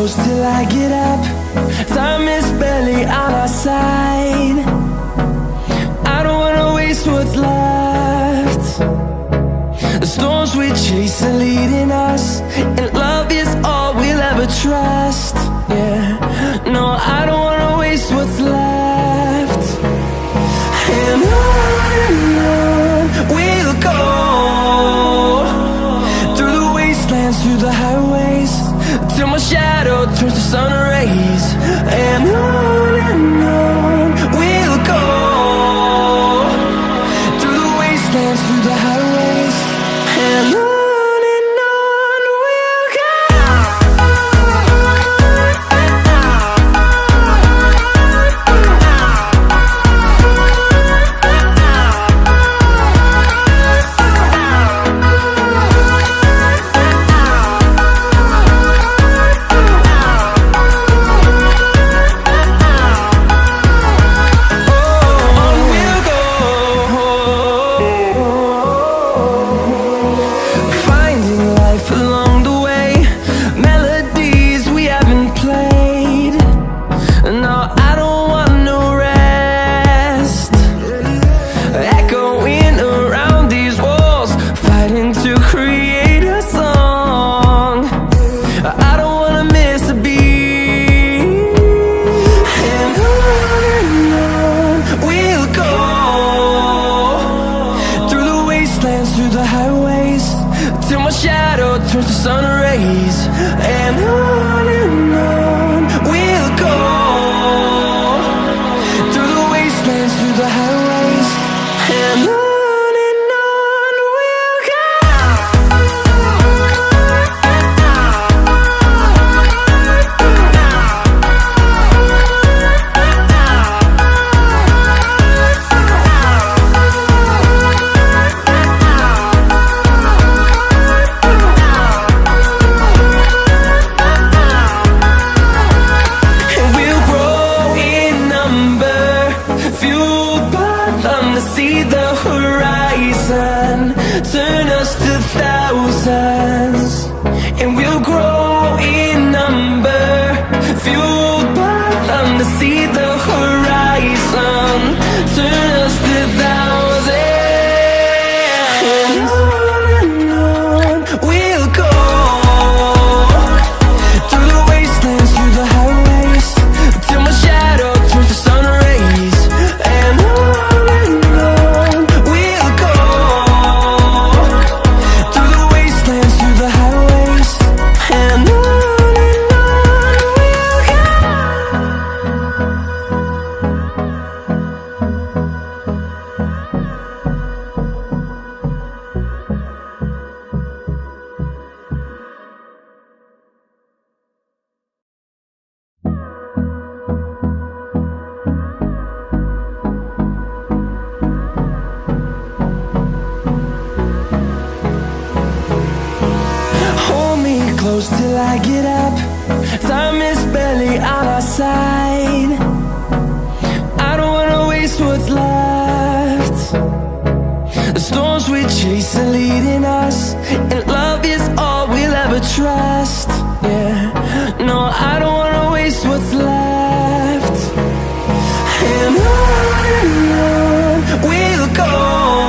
close till I get up. Time is barely on our side. I don't wanna waste what's left. The storms we chase are leading us, and love is all we'll ever trust. Yeah, no, I don't wanna waste what's left. And on we'll go, through the wastelands, through the highways, till my shadow turns to sun rays. And on we'll go, through the wastelands, through the highways, and on we'll go. Through the highways, till my shadow turns to sun rays. And on we'll go, through the wastelands, through the highways, and on we'll go. See the horizon, turn us to thousands, and we'll grow in number, fueled by them. To see the horizon, turn us to thousands, and on we'll go, through the wastelands, through the highways, till my shadow turns to sun rays. And close till I get up. Time is barely on our side. I don't wanna waste what's left. The storms we chase are leading us, and love is all we'll ever trust. Yeah, no, I don't wanna waste what's left.